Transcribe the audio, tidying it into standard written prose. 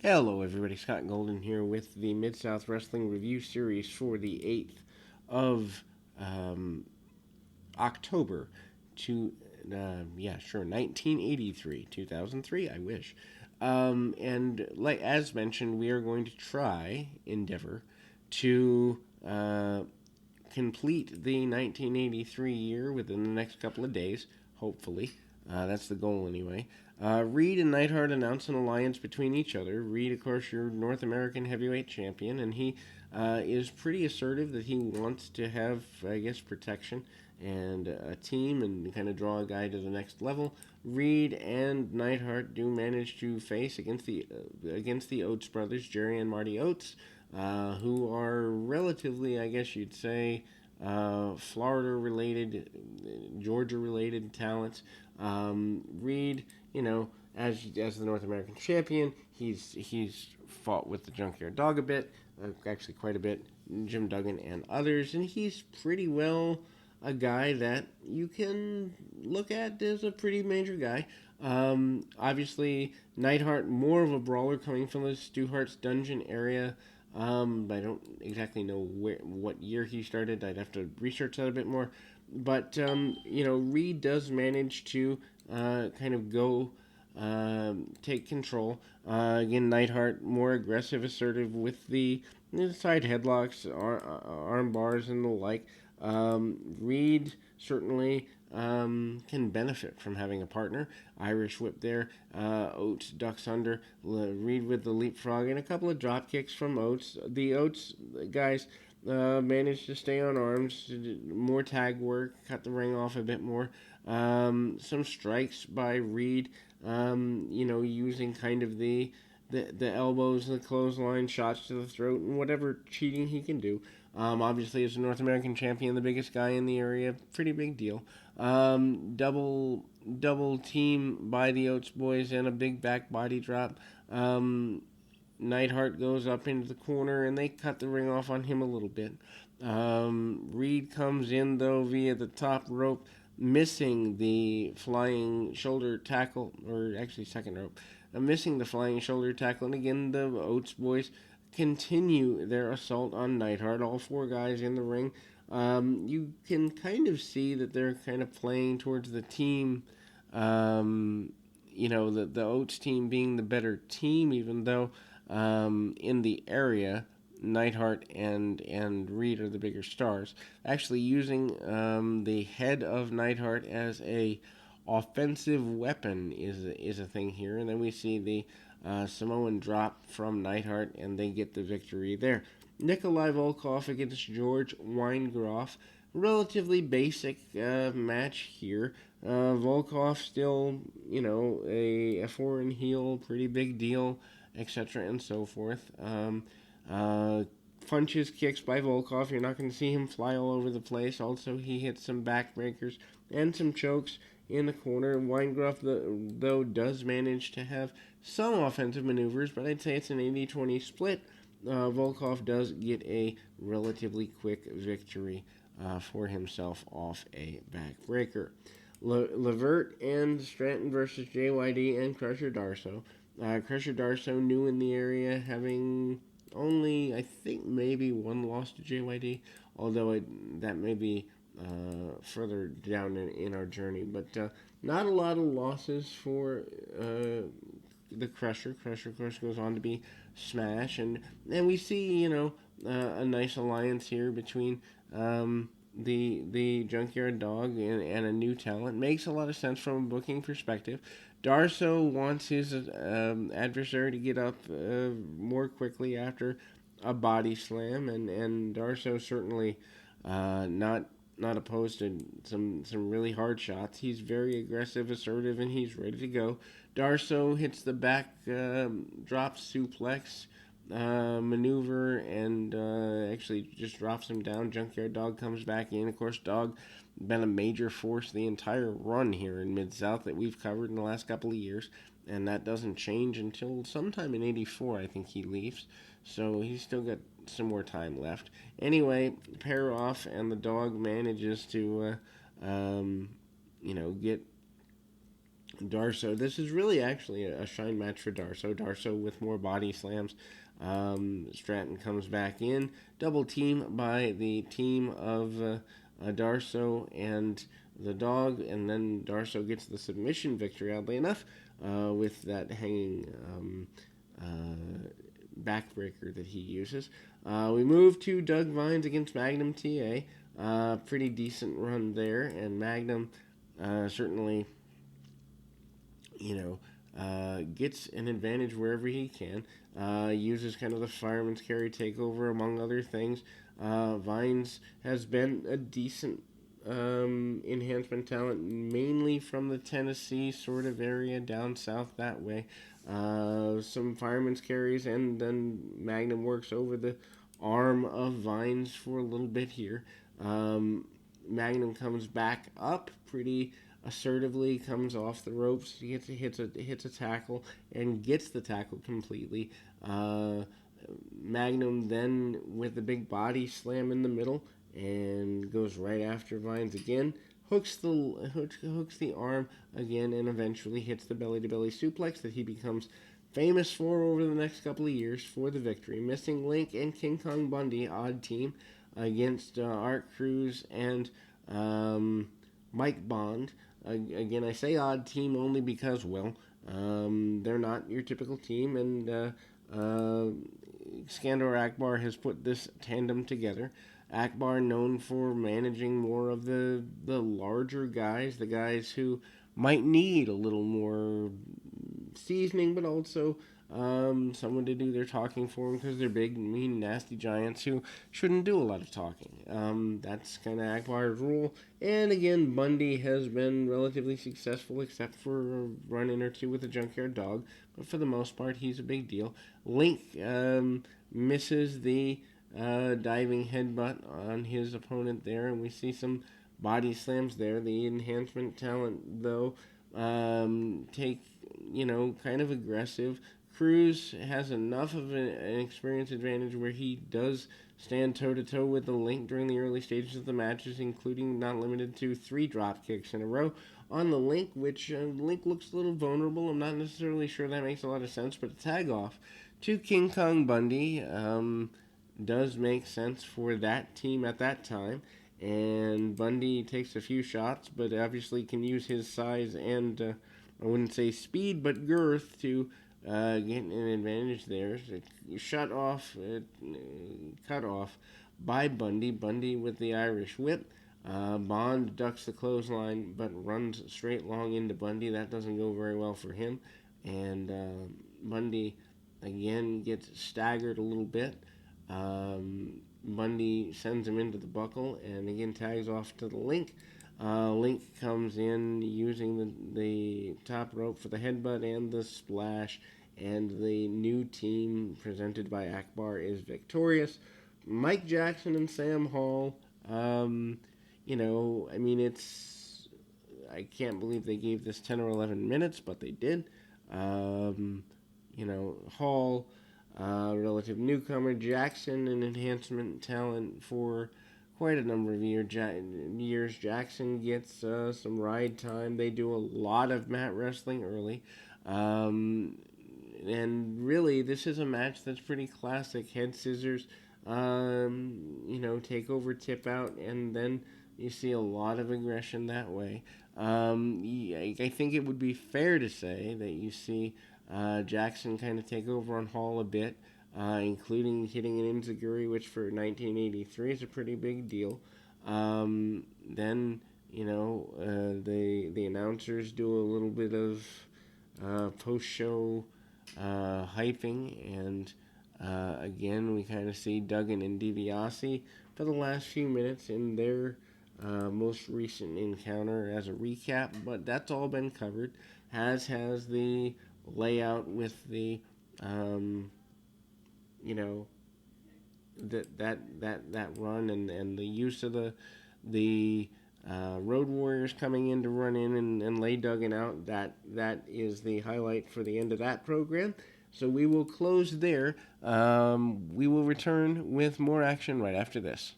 Hello, everybody. Scott Golden here with the Mid-South Wrestling Review Series for the 8th of um, October to, 1983, 2003, I wish. And like as mentioned, we are going to endeavor to complete the 1983 year within the next couple of days, hopefully. That's the goal, anyway. Reed and Neidhart announced an alliance between each other. Reed, of course, your North American heavyweight champion, and he is pretty assertive that he wants to have, I guess, protection and a team and kind of draw a guy to the next level. Reed and Neidhart do manage to face against the Oates brothers, Jerry and Marty Oates, who are relatively, I guess you'd say, Florida related, Georgia related talents. Reed, as the North American champion, he's fought with the Junkyard Dog a bit, actually quite a bit, Jim Duggan and others, and he's pretty well a guy that you can look at as a pretty major guy. Obviously, Neidhart, more of a brawler coming from the Stu Hart's dungeon area. I don't exactly know what year he started. I'd have to research that a bit more. But, Reed does manage to kind of go take control. Again, Neidhart more aggressive, assertive with the side headlocks, arm bars, and the like. Reed certainly can benefit from having a partner. Irish whip there. Oates ducks under. Reed with the leapfrog and a couple of drop kicks from Oates. The Oates guys managed to stay on arms. More tag work. Cut the ring off a bit more. Some strikes by Reed. Using kind of the elbows, the clothesline, shots to the throat, and whatever cheating he can do. Obviously, as a North American champion, the biggest guy in the area, pretty big deal. Double team by the Oates boys and a big back body drop. Neidhart goes up into the corner and they cut the ring off on him a little bit. Reed comes in though via the top rope, missing the flying shoulder tackle, or actually second rope, missing the flying shoulder tackle. And again, the Oates boys continue their assault on Neidhart. All four guys in the ring. You can kind of see that they're kind of playing towards the team. The Oates team being the better team, even though in the area, Neidhart and Reed are the bigger stars. Actually, using the head of Neidhart as a offensive weapon is a thing here, and then we see the Samoan drop from Neidhart, and they get the victory there. Nikolai Volkov against George Weingroff. Relatively basic match here. Volkov still, a foreign heel, pretty big deal, etc. and so forth. Punches, kicks by Volkov. You're not going to see him fly all over the place. Also, he hits some backbreakers and some chokes in the corner. Weingroff, though, does manage to have some offensive maneuvers, but I'd say it's an 80-20 split. Volkov does get a relatively quick victory for himself off a backbreaker. Levert and Stratton versus JYD and Crusher Darso. Crusher Darso new in the area, having only, I think, maybe one loss to JYD, although that may be further down in our journey. But not a lot of losses for the Crusher. Crusher, of course, goes on to be Smash, and we see, a nice alliance here between the Junkyard Dog and a new talent. Makes a lot of sense from a booking perspective. Darso wants his adversary to get up more quickly after a body slam, and Darso certainly not opposed to some really hard shots. He's very aggressive, assertive, and he's ready to go. Darso hits the back drop suplex maneuver and actually just drops him down. Junkyard Dog comes back in. Of course, Dog been a major force the entire run here in Mid-South that we've covered in the last couple of years, and that doesn't change until sometime in 84, I think he leaves. So he's still got some more time left. Anyway, pair off, and the Dog manages to, get Darso. This is really actually a shine match for Darso. Darso with more body slams. Stratton comes back in, double team by the team of Darso and the dog, and then Darso gets the submission victory, oddly enough, with that hanging backbreaker that he uses. We move to Doug Vines against Magnum TA. Pretty decent run there, and Magnum certainly, gets an advantage wherever he can. Uses kind of the fireman's carry takeover, among other things. Vines has been a decent enhancement talent, mainly from the Tennessee sort of area down south that way. Some fireman's carries, and then Magnum works over the arm of Vines for a little bit here. Magnum comes back up pretty assertively, comes off the ropes, hits a tackle, and gets the tackle completely. Magnum then with the big body slam in the middle and goes right after Vines again. Hooks the arm again, and eventually hits the belly to belly suplex that he becomes famous for over the next couple of years for the victory. Missing Link and King Kong Bundy, odd team, against Art Cruz and Mike Bond. Again, I say odd team only because, well, they're not your typical team, and Skandor Akbar has put this tandem together. Akbar known for managing more of the larger guys, the guys who might need a little more seasoning, but also someone to do their talking for them because they're big, mean, nasty giants who shouldn't do a lot of talking. That's kind of Akbar's rule. And again, Bundy has been relatively successful, except for a run-in or two with the Junkyard Dog. But for the most part, he's a big deal. Link misses the diving headbutt on his opponent there, and we see some body slams there. The enhancement talent, though, take, kind of aggressive. Cruz has enough of an experience advantage where he does stand toe-to-toe with the Link during the early stages of the matches, including not limited to 3 drop kicks in a row on the Link, which Link looks a little vulnerable. I'm not necessarily sure that makes a lot of sense, but a tag off to King Kong Bundy does make sense for that team at that time. And Bundy takes a few shots, but obviously can use his size and, I wouldn't say speed, but girth to get an advantage there. Cut off by Bundy. Bundy with the Irish whip. Bond ducks the clothesline, but runs straight long into Bundy. That doesn't go very well for him. And Bundy, again, gets staggered a little bit. Bundy sends him into the buckle and again tags off to the Link. Link comes in using the top rope for the headbutt and the splash, and the new team presented by Akbar is victorious. Mike Jackson and Sam Hall, I can't believe they gave this 10 or 11 minutes, but they did. Hall, relative newcomer. Jackson, an enhancement talent for quite a number of years. Jackson gets some ride time. They do a lot of mat wrestling early. And really, this is a match that's pretty classic. Head scissors, takeover, tip out, and then you see a lot of aggression that way. I think it would be fair to say that you see Jackson kind of take over on Hall a bit, including hitting an enziguri, which for 1983 is a pretty big deal. Then, the announcers do a little bit of post-show hyping, and again, we kind of see Duggan and DiBiase for the last few minutes in their most recent encounter as a recap, but that's all been covered, as has the layout with the that run and the use of the Road Warriors coming in to run in and lay Duggan out. That is the highlight for the end of that program. So we will close there. We will return with more action right after this.